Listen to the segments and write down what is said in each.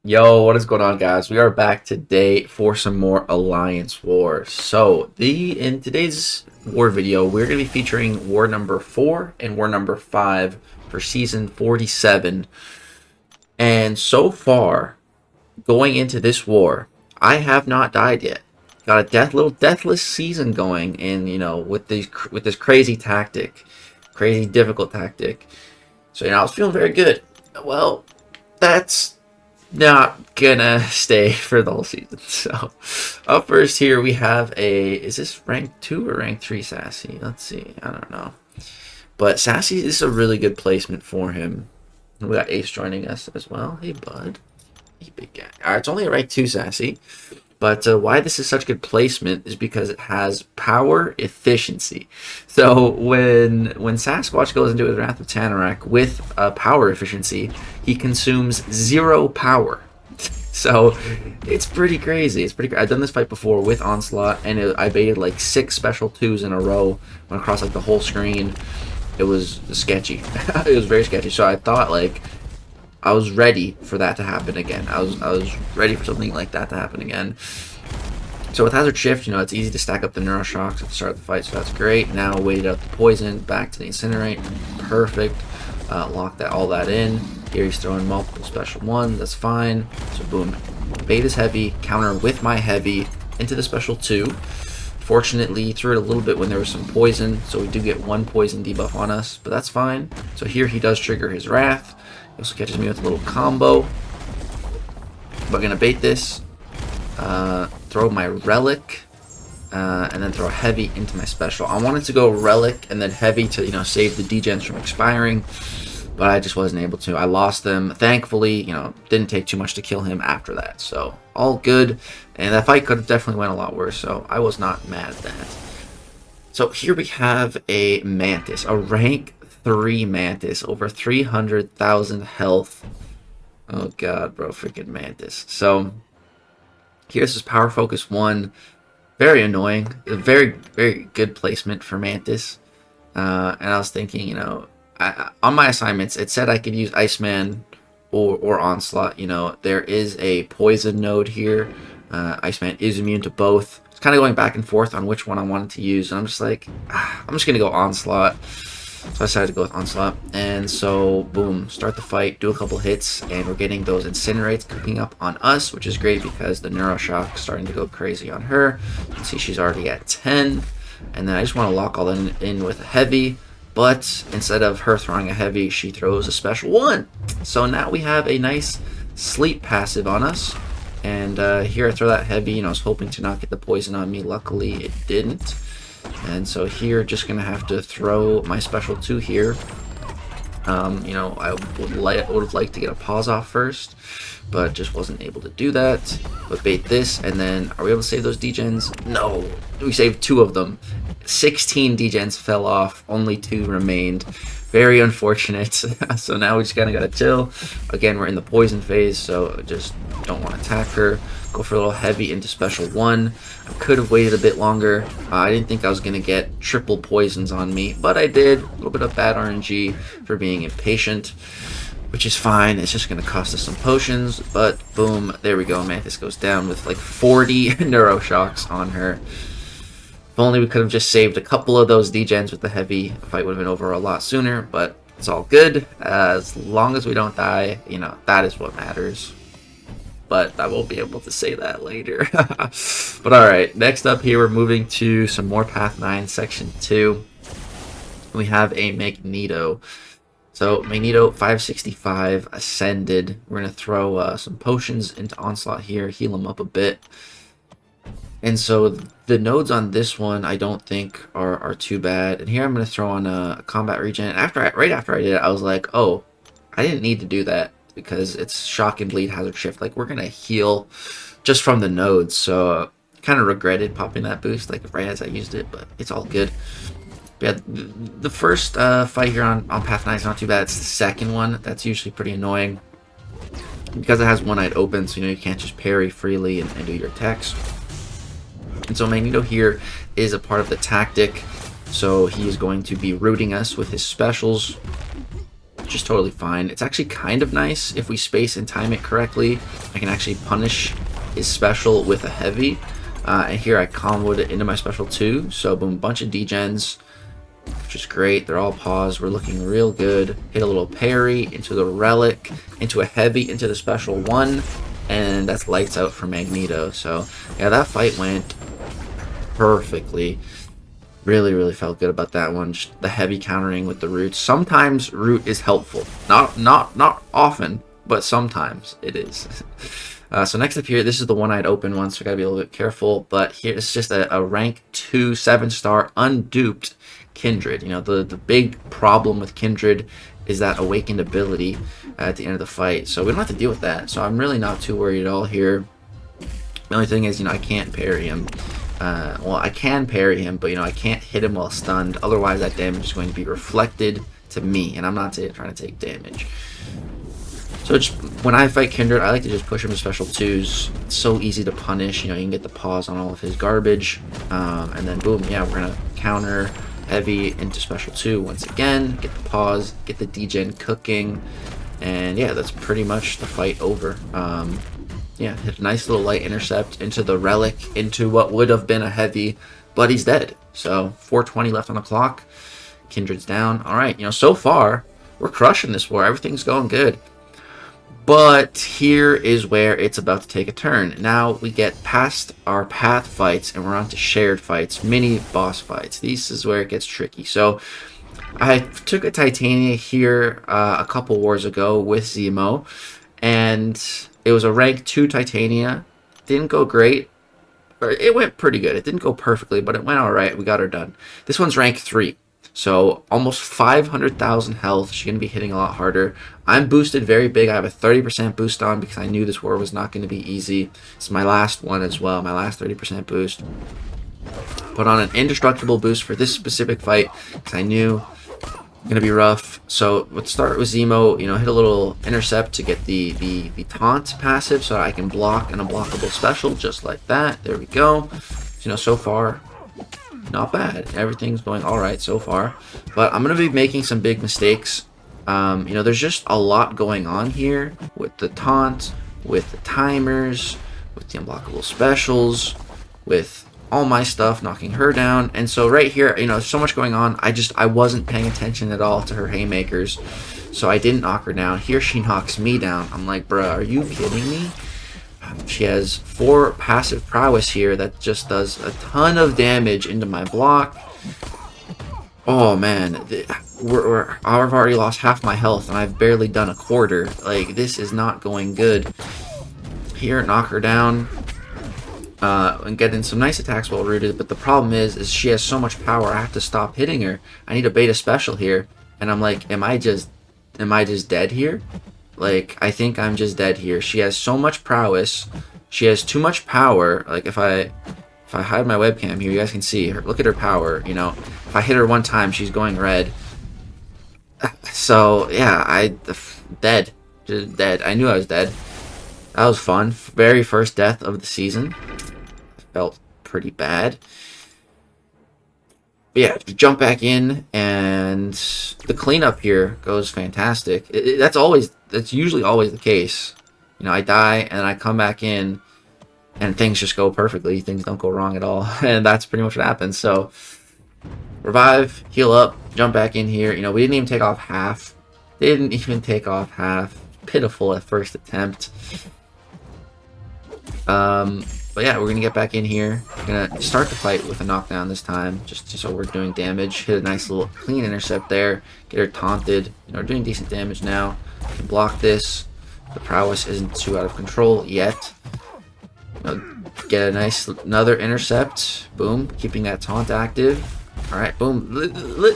Yo, what is going on, guys? We are back today for some more Alliance Wars. So, in today's war video, we're going to be featuring war number 4 and war number 5 for season 47. And so far, going into this war, I have not died yet. Got a little deathless season going, and with this crazy tactic, crazy difficult tactic. So I was feeling very good. Well, that's not gonna stay for the whole season. So up first here we have is this rank 2 or rank 3 Sassy? Let's see, I don't know, but Sassy is a really good placement for him. We got Ace joining us as well. Hey bud, hey big guy. All right, it's only a rank 2 Sassy, but why this is such good placement is because it has power efficiency. So when Sasquatch goes into his Wrath of Tanarak with power efficiency, he consumes 0 power. So it's pretty crazy. I've done this fight before with Onslaught, and I baited like 6 special 2s in a row. Went across like the whole screen. It was sketchy. It was very sketchy. So I thought like I was ready for that to happen again. I was ready for something like that to happen again. So with Hazard Shift, it's easy to stack up the Neuroshocks at the start of the fight, so that's great. Now wait out the Poison, back to the Incinerate. Perfect. Lock all that in. Here he's throwing multiple special 1s, that's fine. So boom. Bait is heavy, counter with my heavy into the special 2. Fortunately, threw it a little bit when there was some poison, so we do get 1 poison debuff on us, but that's fine. So here he does trigger his Wrath. He also catches me with a little combo. But gonna bait this, throw my Relic, and then throw Heavy into my special. I wanted to go Relic and then Heavy to save the degens from expiring, but I just wasn't able to. I lost them. Thankfully, didn't take too much to kill him after that, so all good. And that fight could have definitely went a lot worse, so I was not mad at that. So here we have a Mantis, a rank 3 Mantis, over 300,000 health. Oh god, bro, freaking Mantis. So here's his power focus 1. Very annoying. A very, very good placement for Mantis. And I was thinking, on my assignments, it said I could use Iceman or Onslaught. There is a poison node here. Iceman is immune to both. It's kind of going back and forth on which one I wanted to use. And I'm just like, I'm just going to go Onslaught. So I decided to go with Onslaught, and so boom, start the fight, do a couple hits, and we're getting those Incinerates cooking up on us, which is great because the Neuroshock is starting to go crazy on her. You can see she's already at 10, and then I just want to lock all that in with a Heavy, but instead of her throwing a Heavy, she throws a special 1. So now we have a nice sleep passive on us, and here I throw that Heavy. I was hoping to not get the poison on me. Luckily, it didn't. And so here, just gonna have to throw my special 2 here. I would have liked to get a pause off first, but just wasn't able to do that. But bait this, and then are we able to save those degens? No, we saved 2 of them. 16 degens fell off, only 2 remained. Very unfortunate. So now we just kind of gotta chill. Again, we're in the poison phase, so just don't want to attack her. Go for a little Heavy into special 1. I could have waited a bit longer. I didn't think I was going to get triple poisons on me, but I did. A little bit of bad RNG for being impatient, which is fine. It's just going to cost us some potions, but boom, there we go. Mantis goes down with like 40 Neuroshocks on her. If only we could have just saved a couple of those degens with the Heavy, the fight would have been over a lot sooner, but it's all good. As long as we don't die, that is what matters. But I won't be able to say that later. But alright, next up here, we're moving to some more Path 9 Section 2. We have a Magneto. So Magneto 565 Ascended. We're going to throw some potions into Onslaught here, heal him up a bit. And so the nodes on this one I don't think are too bad. And here I'm going to throw on a combat regen. Right after I did it, I was like, oh, I didn't need to do that, because it's Shock and Bleed, Hazard Shift. Like, we're gonna heal just from the nodes, so kind of regretted popping that boost like right as I used it, but it's all good. But yeah, the first fight here on Path 9 is not too bad. It's the second one that's usually pretty annoying because it has one-eyed open, so you can't just parry freely and do your attacks. And so Magneto here is a part of the tactic, so he is going to be rooting us with his specials. which is totally fine. It's actually kind of nice if we space and time it correctly. I can actually punish his special with a heavy. And here I comboed it into my special too. So boom, bunch of degens, which is great. They're all paused. We're looking real good. Hit a little parry into the relic, into a heavy, into the special 1. And that's lights out for Magneto. So yeah, that fight went perfectly. Really felt good about that one. Just the heavy countering with the root. Sometimes root is helpful. Not often, but sometimes it is. So next up here, this is the one I'd open once, so I gotta be a little bit careful. But here it's just a rank 2 7-star unduped Kindred. You know, the big problem with Kindred is that awakened ability at the end of the fight. So we don't have to deal with that. So I'm really not too worried at all here. The only thing is, you know, I can't parry him. Well, I can parry him, but, you know, I can't hit him while stunned. Otherwise, that damage is going to be reflected to me, and I'm not trying to take damage. So just, when I fight Kindred, I like to just push him to special 2s. It's so easy to punish. You know, you can get the pause on all of his garbage. And then, boom, yeah, we're going to counter heavy into special 2 once again. Get the pause, get the degen cooking. And, yeah, that's pretty much the fight over. Yeah, hit a nice little light intercept into the relic, into what would have been a heavy, but he's dead. So 420 left on the clock. Kindred's down. All right, you know, so far we're crushing this war. Everything's going good. But here is where it's about to take a turn. Now we get past our path fights and we're on to shared fights, mini boss fights. This is where it gets tricky. So I took a Titania here a couple wars ago with Zemo, and it was a rank 2 Titania. Didn't go great. Or it went pretty good. It didn't go perfectly, but it went alright. We got her done. This one's rank 3. So almost 500,000 health. She's going to be hitting a lot harder. I'm boosted very big. I have a 30% boost on because I knew this war was not going to be easy. It's my last one as well. My last 30% boost. Put on an indestructible boost for this specific fight because I knew going to be rough. So let's start with Zemo. You know, hit a little intercept to get the taunt passive so I can block an unblockable special just like that. There we go. So, you know, so far not bad. Everything's going all right so far, but I'm going to be making some big mistakes. You know, there's just a lot going on here with the taunt, with the timers, with the unblockable specials, with all my stuff, knocking her down. And so right here, you know, so much going on. I wasn't paying attention at all to her haymakers, so I didn't knock her down. Here she knocks me down. I'm like, bruh, are you kidding me? She has 4 passive prowess here that just does a ton of damage into my block. Oh man, I've already lost half my health and I've barely done a quarter. Like, this is not going good. Here, knock her down. And get in some nice attacks while rooted, but the problem is she has so much power. I have to stop hitting her. I need a beta special here, and I'm like, am I just dead here? Like, I think I'm just dead here. She has so much prowess. She has too much power. Like, if I hide my webcam here, you guys can see her. Look at her power. You know, if I hit her one time, she's going red. So yeah, dead, just dead. I knew I was dead. That was fun. Very first death of the season. Felt pretty bad. But yeah, jump back in, and the cleanup here goes fantastic. That's usually always the case. You know, I die and I come back in, and things just go perfectly. Things don't go wrong at all, and that's pretty much what happens. So, revive, heal up, jump back in here. You know, we didn't even take off half. Didn't even take off half. Pitiful at first attempt. But yeah, we're gonna get back in here. We're gonna start the fight with a knockdown this time, just so we're doing damage. Hit a nice little clean intercept there. Get her taunted. You know, we're doing decent damage now. Can block this. The prowess isn't too out of control yet. You know, get a nice another intercept. Boom, keeping that taunt active. All right, boom.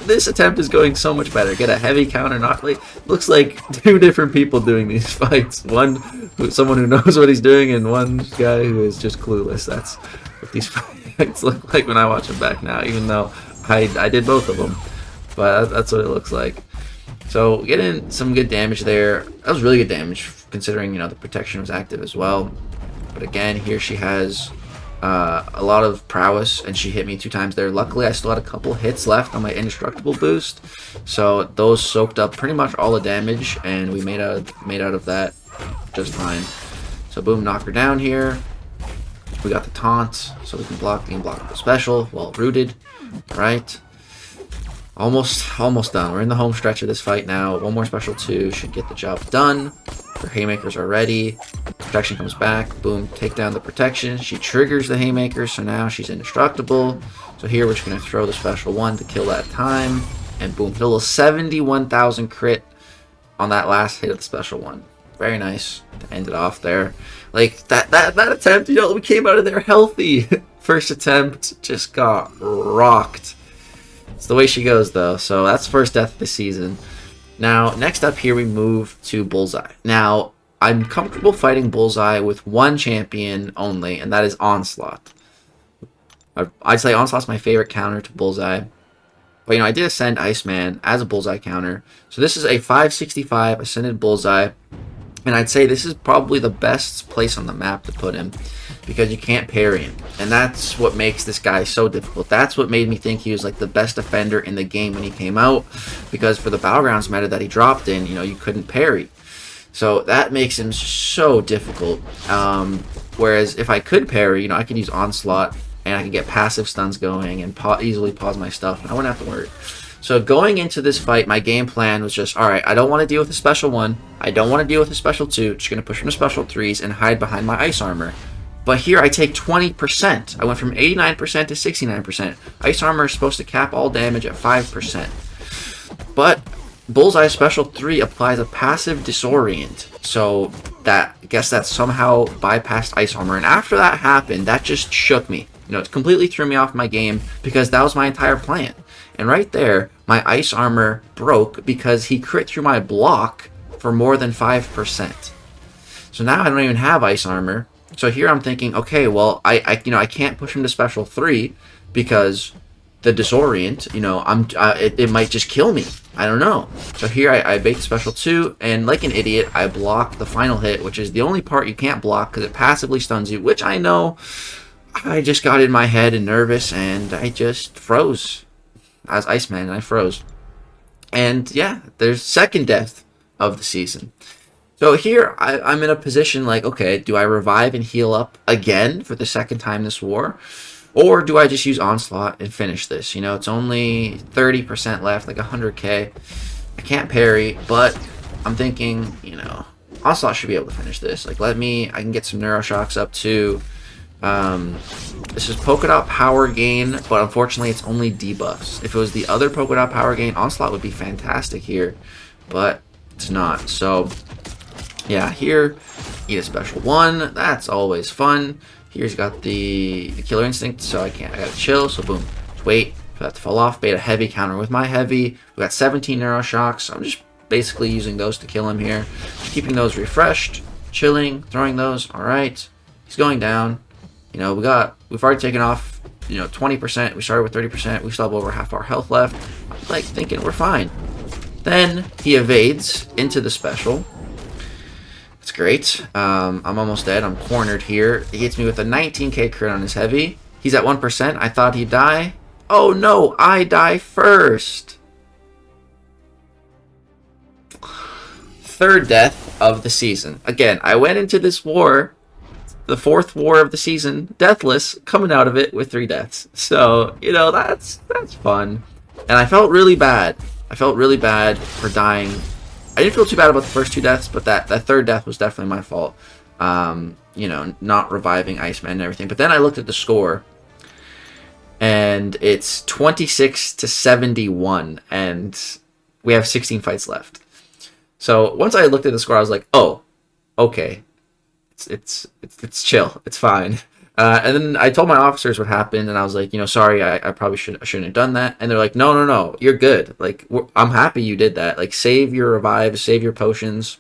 This attempt is going so much better. Get a heavy counter. Not like, looks like 2 different people doing these fights. Someone who knows what he's doing, and one guy who is just clueless. That's what these fights look like when I watch them back now, even though I did both of them. But that's what it looks like. So getting some good damage there. That was really good damage, considering, you know, the protection was active as well. But again, here she has a lot of prowess, and she hit me 2 times there. Luckily, I still had a couple hits left on my indestructible boost, so those soaked up pretty much all the damage, and we made out of that just fine. So boom, knock her down here. We got the taunt, so we can block the unblockable special while rooted. Right. Almost done. We're in the home stretch of this fight now. One more special 2 should get the job done. Her haymakers are ready. Protection comes back. Boom, take down the protection. She triggers the haymakers, so now she's indestructible. So here we're just going to throw the special 1 to kill that time. And boom, hit a little 71,000 crit on that last hit of the special 1. Very nice to end it off there. Like, that attempt, you know, we came out of there healthy. First attempt just got rocked. It's the way she goes, though. So that's first death of the season. Now, next up here, we move to Bullseye. Now, I'm comfortable fighting Bullseye with one champion only, and that is Onslaught. I'd say Onslaught's my favorite counter to Bullseye. But, you know, I did ascend Iceman as a Bullseye counter. So this is a 565 ascended Bullseye. And I'd say this is probably the best place on the map to put him, because you can't parry him. And that's what makes this guy so difficult. That's what made me think he was like the best defender in the game when he came out, because for the Battlegrounds meta that he dropped in, you know, you couldn't parry. So that makes him so difficult. Whereas if I could parry, you know, I could use Onslaught and I could get passive stuns going and easily pause my stuff, and I wouldn't have to worry. So going into this fight, my game plan was just, alright, I don't want to deal with a special 1. I don't want to deal with a special 2. Just going to push from the special 3s and hide behind my ice armor. But here I take 20%. I went from 89% to 69%. Ice armor is supposed to cap all damage at 5%. But Bullseye special 3 applies a passive disorient. So I guess that somehow bypassed ice armor. And after that happened, that just shook me. You know, it completely threw me off my game, because that was my entire plan. And right there, my ice armor broke because he crit through my block for more than 5%. So now I don't even have ice armor. So here I'm thinking, okay, well, I can't push him to special 3 because the disorient, you know, it might just kill me. I don't know. So here I bait the special 2, and like an idiot, I block the final hit, which is the only part you can't block because it passively stuns you, which I know. I just got in my head and nervous, and I just froze. As Iceman, and I froze. And yeah, there's second death of the season. So here, I'm in a position like, okay, do I revive and heal up again for the second time this war? Or do I just use Onslaught and finish this? You know, it's only 30% left, like 100k. I can't parry, but I'm thinking, you know, Onslaught should be able to finish this. Like, I can get some Neuroshocks up too. This is polka dot power gain, but unfortunately it's only debuffs. If it was the other polka dot power gain, Onslaught would be fantastic here, but it's not. So yeah, here eat a special 1. That's always fun. Here's got the killer instinct, so I gotta chill. So boom, just wait for that to fall off. Bait a heavy counter with my heavy. We got 17 Neuroshocks, so I'm just basically using those to kill him here. Just keeping those refreshed, chilling, throwing those. All right, he's going down. You know, we've already taken off, you know, 20%. We started with 30%. We still have over half our health left. I'm like thinking we're fine. Then he evades into the special. That's great. I'm almost dead. I'm cornered here. He hits me with a 19k crit on his heavy. He's at 1%. I thought he'd die. Oh no, I die first. Third death of the season. Again, I went into this war, the 4th war of the season, Deathless, coming out of it with 3 deaths. So, you know, that's fun. And I felt really bad. I felt really bad for dying. I didn't feel too bad about the first 2 deaths, but that 3rd death was definitely my fault. You know, not reviving Iceman and everything. But then I looked at the score, and it's 26 to 71, and we have 16 fights left. So once I looked at the score, I was like, oh, okay. It's chill. It's fine. And then I told my officers what happened, and I was like, you know, sorry, I probably shouldn't have done that. And they're like, no, you're good. Like, I'm happy you did that. Like, save your revives, save your potions.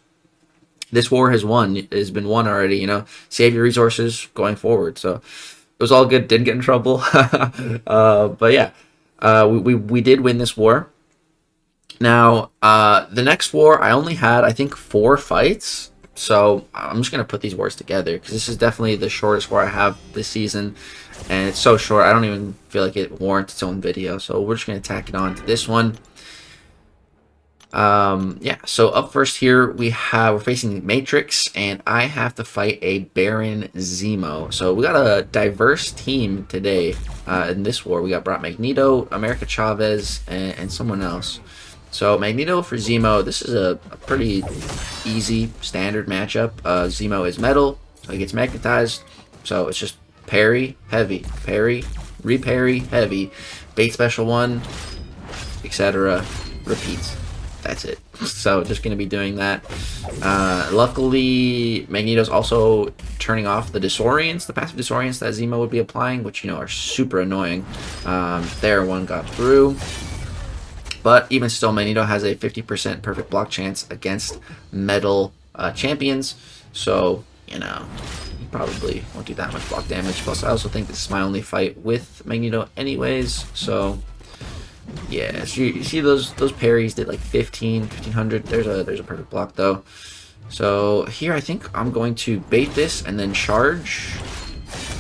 This war has been won already. You know, save your resources going forward. So it was all good. Didn't get in trouble. But yeah, we did win this war. Now, the next war, I only had, I think, 4 fights. So I'm just going to put these wars together because this is definitely the shortest war I have this season. And it's so short, I don't even feel like it warrants its own video. So we're just going to tack it on to this one. Yeah, so up first here we're facing Matrix, and I have to fight a Baron Zemo. So we got a diverse team today in this war. We got Magneto, America Chavez, and someone else. So Magneto for Zemo, this is a pretty easy standard matchup. Zemo is metal, so he gets magnetized. So it's just parry, heavy, parry, reparry, heavy, bait special 1, etc. Repeats. That's it. So just going to be doing that. Luckily, Magneto's also turning off the disorients, the passive disorients that Zemo would be applying, which, you know, are super annoying. There, one got through. But even still, Magneto has a 50% perfect block chance against metal champions. So, you know, he probably won't do that much block damage. Plus, I also think this is my only fight with Magneto anyways. So, yeah, so you see those parries did like 1500. There's a perfect block though. So here I think I'm going to bait this and then charge.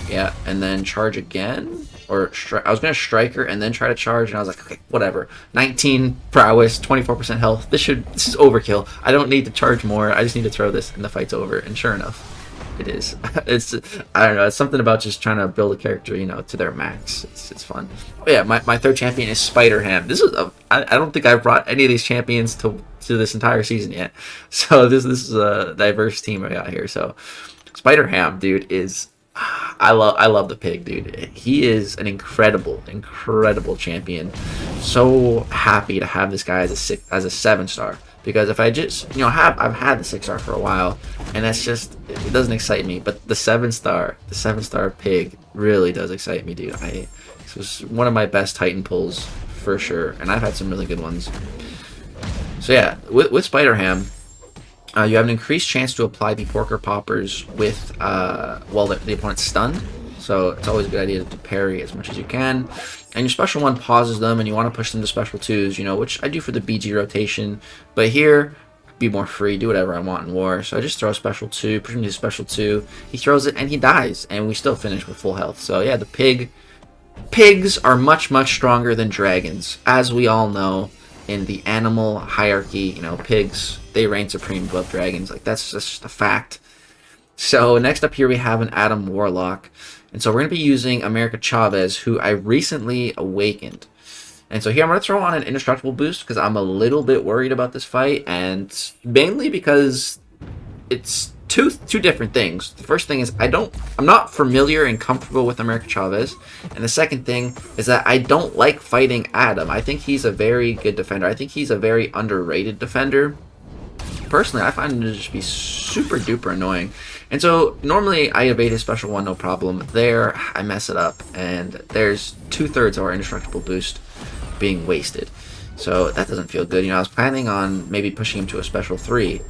Yeah, and then charge again. Or I was going to strike her and then try to charge, and I was like, okay, whatever. 19 prowess, 24% health. This is overkill. I don't need to charge more. I just need to throw this and the fight's over. And sure enough, it is. I don't know. It's something about just trying to build a character, you know, to their max. It's fun. Oh yeah, my third champion is Spider-Ham. This is I don't think I've brought any of these champions to this entire season yet. So this is a diverse team I got here. So Spider-Ham, dude, is I love the pig, dude. He is an incredible champion. So happy to have this guy as a 7-star. Because if I just, you know, I've had the 6-star for a while, and that's just, it doesn't excite me. But the 7-star pig really does excite me, dude. This was one of my best Titan pulls for sure, and I've had some really good ones. So yeah, with Spider-Ham, you have an increased chance to apply the Porker Poppers with while the opponent's stunned. So it's always a good idea to parry as much as you can. And your special 1 pauses them, and you want to push them to special 2s, you know, which I do for the BG rotation. But here, be more free, do whatever I want in war. So I just throw a special 2, push him to special 2. He throws it, and he dies, and we still finish with full health. So yeah, the pigs are much stronger than dragons, as we all know. In the animal hierarchy, you know, pigs, they reign supreme above dragons. Like, that's just a fact. So next up here we have an Adam Warlock. And so we're going to be using America Chavez, who I recently awakened. And so here I'm going to throw on an indestructible boost because I'm a little bit worried about this fight. And mainly because it's two different things. The first thing is I'm not familiar and comfortable with America Chavez. And the second thing is that I don't like fighting Adam. I think he's a very good defender. I think he's a very underrated defender. Personally, I find him to just be super duper annoying. And so normally I evade his special 1 no problem. There I mess it up, and there's 2/3 of our indestructible boost being wasted. So that doesn't feel good. You know, I was planning on maybe pushing him to a special 3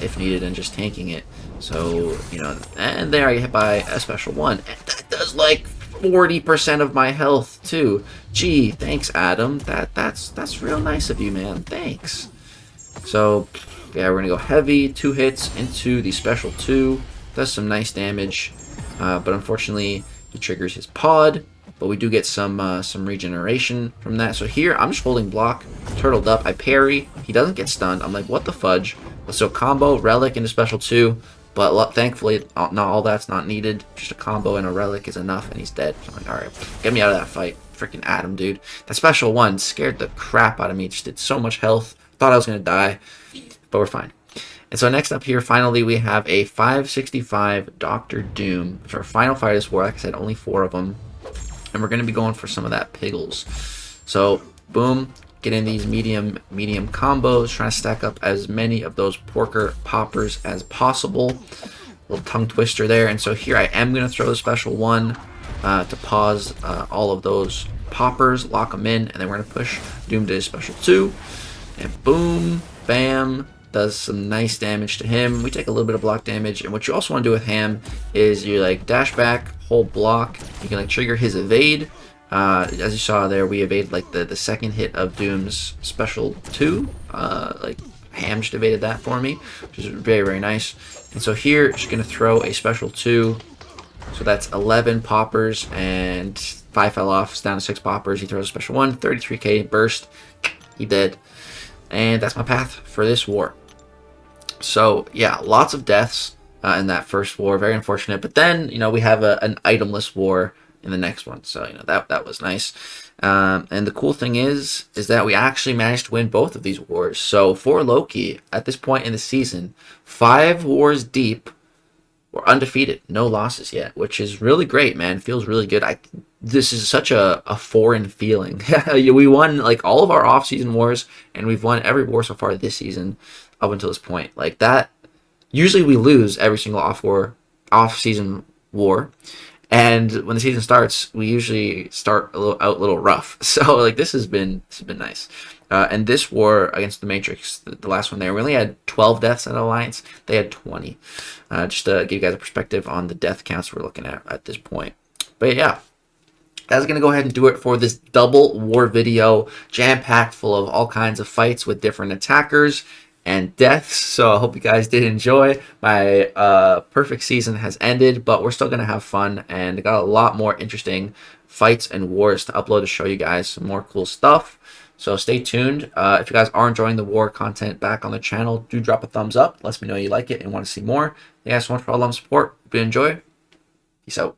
if needed and just tanking it. So, you know, and there I get hit by a special 1. And that does like 40% of my health too. Gee, thanks Adam. That's real nice of you, man. Thanks. So yeah, we're gonna go heavy, 2 hits into the special 2. Does some nice damage, but unfortunately he triggers his pod. But we do get some regeneration from that. So here I'm just holding block, turtled up. I parry. He doesn't get stunned. I'm like, what the fudge? So combo relic into special 2. But thankfully, not all that's not needed. Just a combo and a relic is enough, and he's dead. So I'm like, all right, get me out of that fight. Freaking Adam, dude. That special 1 scared the crap out of me. It just did so much health. Thought I was gonna die, but we're fine. And so next up here, finally, we have a 565 Dr. Doom. For our final fight of this war, like I said, only 4 of them. And we're going to be going for some of that piggles. So, boom, get in these medium combos, trying to stack up as many of those Porker Poppers as possible. Little tongue twister there. And so here I am going to throw the special 1 to pause all of those Poppers, lock them in, and then we're going to push Doom to his special 2. And boom, bam. Does some nice damage to him. We take a little bit of block damage, and what you also want to do with Ham is you like dash back, hold block. You can like trigger his evade. As you saw there, we evaded like the second hit of Doom's special 2. Like Ham just evaded that for me, which is very nice. And so here, just going to throw a special 2. So that's 11 poppers and 5 fell off. It's down to 6 poppers. He throws a special 1, 33k burst. He did. And that's my path for this war. So yeah, lots of deaths in that first war. Very unfortunate. But then, you know, we have an itemless war in the next one. So, you know, that was nice. And the cool thing is that we actually managed to win both of these wars. So for Loki, at this point in the season, 5 wars deep, we're undefeated, no losses yet, which is really great, man. Feels really good. This is such a foreign feeling. We won like all of our off-season wars, and we've won every war so far this season up until this point. Like that, usually we lose every single off-season war, and when the season starts, we usually start a little rough. So like this has been nice. And this war against the Matrix, the last one there, we only had 12 deaths in Alliance. They had 20. Just to give you guys a perspective on the death counts we're looking at this point. But yeah, that's going to go ahead and do it for this double war video, jam-packed full of all kinds of fights with different attackers and deaths. So I hope you guys did enjoy. My perfect season has ended, but we're still going to have fun, and got a lot more interesting fights and wars to upload to show you guys some more cool stuff. So stay tuned. If you guys are enjoying the war content back on the channel, do drop a thumbs up. Let me know you like it and want to see more. Thank you guys so much for all the love and support. Hope you enjoy. Peace out.